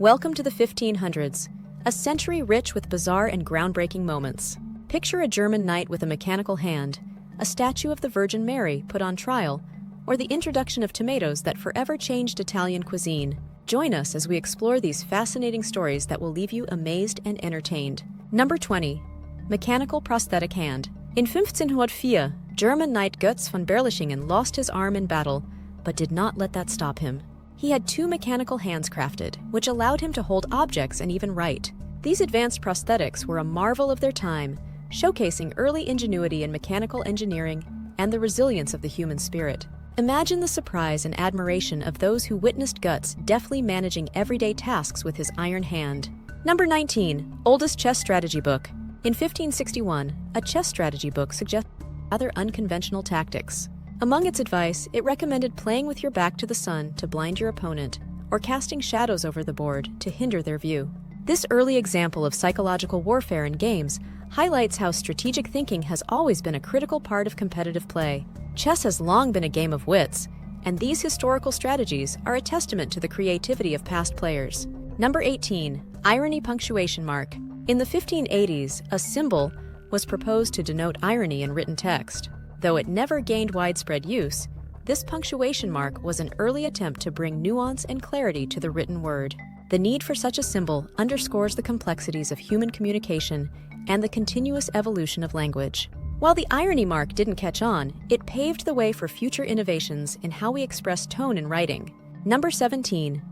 Welcome to the 1500s, a century rich with bizarre and groundbreaking moments. Picture a German knight with a mechanical hand, a statue of the Virgin Mary put on trial, or the introduction of tomatoes that forever changed Italian cuisine. Join us as we explore these fascinating stories that will leave you amazed and entertained. Number 20. Mechanical prosthetic hand. In 1504, German knight Götz von Berlichingen lost his arm in battle, but did not let that stop him. He had two mechanical hands crafted, which allowed him to hold objects and even write. These advanced prosthetics were a marvel of their time, showcasing early ingenuity in mechanical engineering and the resilience of the human spirit. Imagine the surprise and admiration of those who witnessed Götz deftly managing everyday tasks with his iron hand. Number 19. Oldest chess strategy book. In 1561, a chess strategy book suggested rather unconventional tactics. Among its advice, it recommended playing with your back to the sun to blind your opponent, or casting shadows over the board to hinder their view. This early example of psychological warfare in games highlights how strategic thinking has always been a critical part of competitive play. Chess has long been a game of wits, and these historical strategies are a testament to the creativity of past players. Number 18. Irony punctuation mark. In the 1580s, a symbol was proposed to denote irony in written text. Though it never gained widespread use, this punctuation mark was an early attempt to bring nuance and clarity to the written word. The need for such a symbol underscores the complexities of human communication and the continuous evolution of language. While the irony mark didn't catch on, it paved the way for future innovations in how we express tone in writing. Number 17.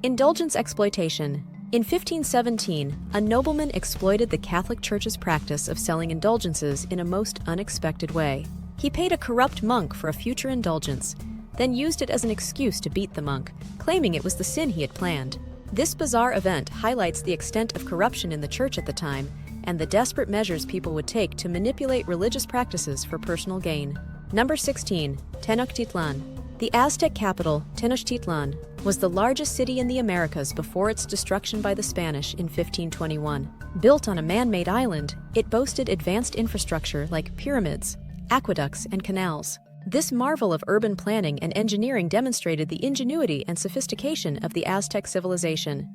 Indulgence exploitation. In 1517, a nobleman exploited the Catholic Church's practice of selling indulgences in a most unexpected way. He paid a corrupt monk for a future indulgence, then used it as an excuse to beat the monk, claiming it was the sin he had planned. This bizarre event highlights the extent of corruption in the church at the time and the desperate measures people would take to manipulate religious practices for personal gain. Number 16. Tenochtitlan. The Aztec capital, Tenochtitlan, was the largest city in the Americas before its destruction by the Spanish in 1521. Built on a man-made island, it boasted advanced infrastructure like pyramids, aqueducts, and canals. This marvel of urban planning and engineering demonstrated the ingenuity and sophistication of the Aztec civilization.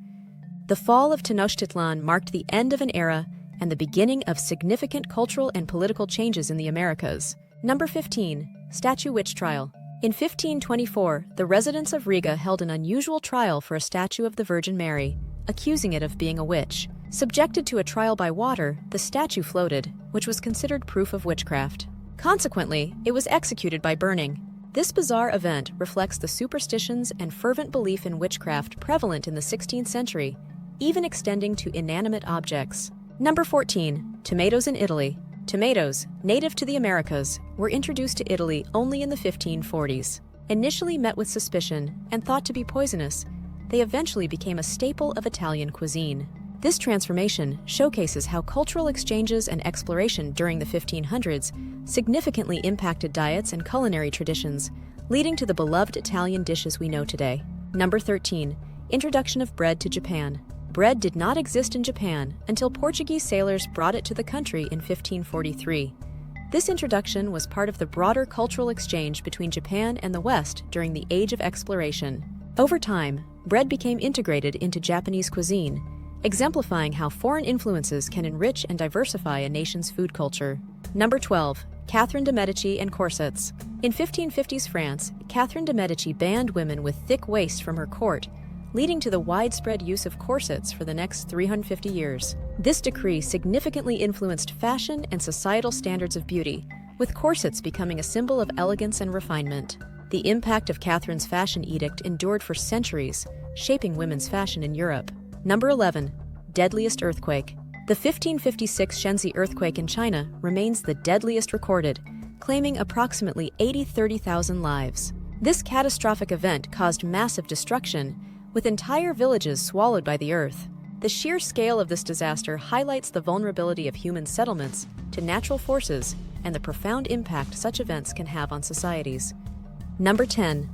The fall of Tenochtitlan marked the end of an era and the beginning of significant cultural and political changes in the Americas. Number 15. Statue witch trial. In 1524, the residents of Riga held an unusual trial for a statue of the Virgin Mary, accusing it of being a witch. Subjected to a trial by water, the statue floated, which was considered proof of witchcraft. Consequently, it was executed by burning. This bizarre event reflects the superstitions and fervent belief in witchcraft prevalent in the 16th century, even extending to inanimate objects. Number 14. Tomatoes in Italy. Tomatoes, native to the Americas, were introduced to Italy only in the 1540s. Initially met with suspicion and thought to be poisonous, they eventually became a staple of Italian cuisine. This transformation showcases how cultural exchanges and exploration during the 1500s significantly impacted diets and culinary traditions, leading to the beloved Italian dishes we know today. Number 13. Introduction of bread to Japan. Bread did not exist in Japan until Portuguese sailors brought it to the country in 1543. This introduction was part of the broader cultural exchange between Japan and the West during the Age of Exploration. Over time, bread became integrated into Japanese cuisine, exemplifying how foreign influences can enrich and diversify a nation's food culture. Number 12. Catherine de' Medici and corsets. In 1550s France, Catherine de' Medici banned women with thick waists from her court, leading to the widespread use of corsets for the next 350 years. This decree significantly influenced fashion and societal standards of beauty, with corsets becoming a symbol of elegance and refinement. The impact of Catherine's fashion edict endured for centuries, shaping women's fashion in Europe. Number 11. Deadliest earthquake. The 1556 Shaanxi earthquake in China remains the deadliest recorded, claiming approximately 30,000 lives. This catastrophic event caused massive destruction, with entire villages swallowed by the earth. The sheer scale of this disaster highlights the vulnerability of human settlements to natural forces and the profound impact such events can have on societies. Number 10.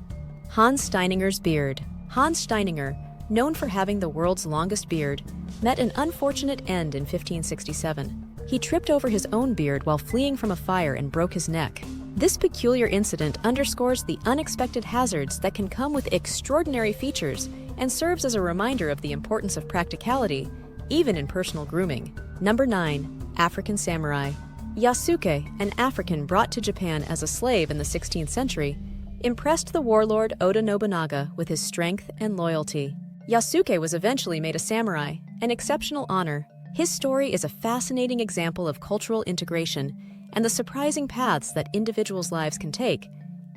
Hans Steininger's beard. Hans Steininger, known for having the world's longest beard, met an unfortunate end in 1567. He tripped over his own beard while fleeing from a fire and broke his neck. This peculiar incident underscores the unexpected hazards that can come with extraordinary features and serves as a reminder of the importance of practicality, even in personal grooming. Number 9. African Samurai. Yasuke, an African brought to Japan as a slave in the 16th century, impressed the warlord Oda Nobunaga with his strength and loyalty. Yasuke was eventually made a samurai, an exceptional honor. His story is a fascinating example of cultural integration and the surprising paths that individuals' lives can take,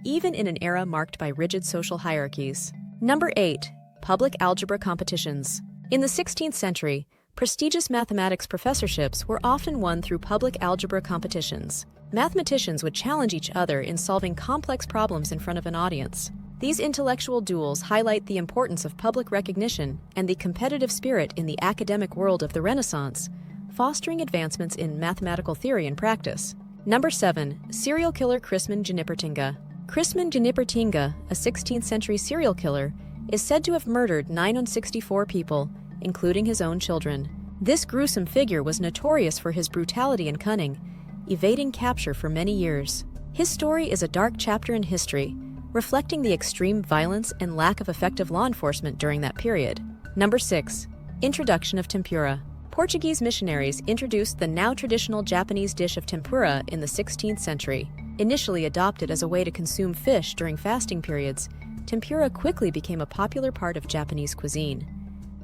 even in an era marked by rigid social hierarchies. Number 8. Public algebra competitions. In the 16th century, prestigious mathematics professorships were often won through public algebra competitions. Mathematicians would challenge each other in solving complex problems in front of an audience. These intellectual duels highlight the importance of public recognition and the competitive spirit in the academic world of the Renaissance, fostering advancements in mathematical theory and practice. Number 7. Serial killer Christman Genipperteinga. Christman Genipperteinga, a 16th century serial killer, is said to have murdered 964 people, including his own children. This gruesome figure was notorious for his brutality and cunning, evading capture for many years. His story is a dark chapter in history, reflecting the extreme violence and lack of effective law enforcement during that period. Number 6. Introduction of tempura. Portuguese missionaries introduced the now traditional Japanese dish of tempura in the 16th century. Initially adopted as a way to consume fish during fasting periods, tempura quickly became a popular part of Japanese cuisine.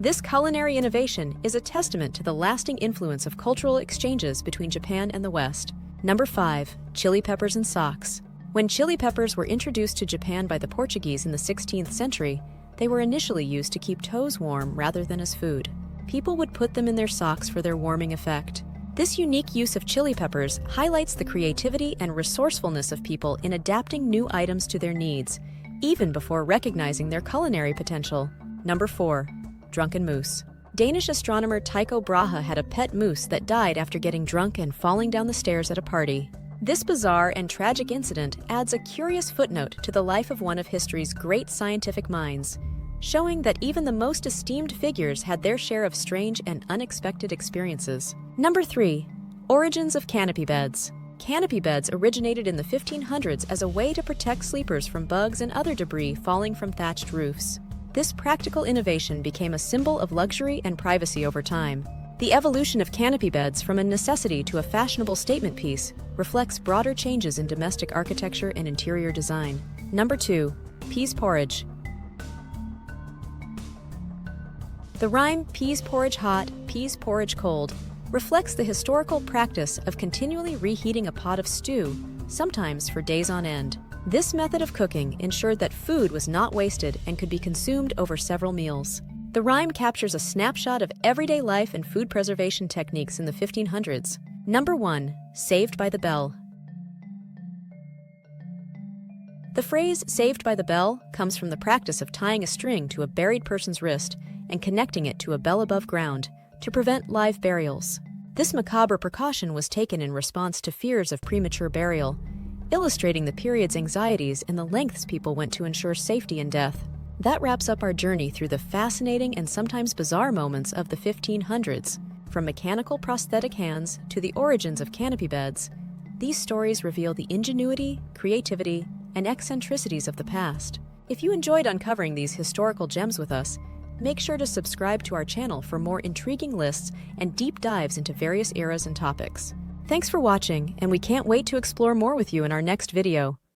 This culinary innovation is a testament to the lasting influence of cultural exchanges between Japan and the West. Number 5. Chili peppers and socks. When chili peppers were introduced to Japan by the Portuguese in the 16th century, they were initially used to keep toes warm rather than as food. People would put them in their socks for their warming effect. This unique use of chili peppers highlights the creativity and resourcefulness of people in adapting new items to their needs, even before recognizing their culinary potential. Number 4. Drunken moose. Danish astronomer Tycho Brahe had a pet moose that died after getting drunk and falling down the stairs at a party. This bizarre and tragic incident adds a curious footnote to the life of one of history's great scientific minds, showing that even the most esteemed figures had their share of strange and unexpected experiences. Number 3. Origins of canopy beds. Canopy beds originated in the 1500s as a way to protect sleepers from bugs and other debris falling from thatched roofs. This practical innovation became a symbol of luxury and privacy over time. The evolution of canopy beds from a necessity to a fashionable statement piece reflects broader changes in domestic architecture and interior design. Number 2. Pease porridge. The rhyme peas porridge hot, peas porridge cold reflects the historical practice of continually reheating a pot of stew, sometimes for days on end. This method of cooking ensured that food was not wasted and could be consumed over several meals. The rhyme captures a snapshot of everyday life and food preservation techniques in the 1500s. Number 1. Saved by the bell. The phrase saved by the bell comes from the practice of tying a string to a buried person's wrist and connecting it to a bell above ground to prevent live burials. This macabre precaution was taken in response to fears of premature burial, illustrating the period's anxieties and the lengths people went to ensure safety in death. That wraps up our journey through the fascinating and sometimes bizarre moments of the 1500s. From mechanical prosthetic hands to the origins of canopy beds, these stories reveal the ingenuity, creativity, and eccentricities of the past. If you enjoyed uncovering these historical gems with us, make sure to subscribe to our channel for more intriguing lists and deep dives into various eras and topics. Thanks for watching, and we can't wait to explore more with you in our next video.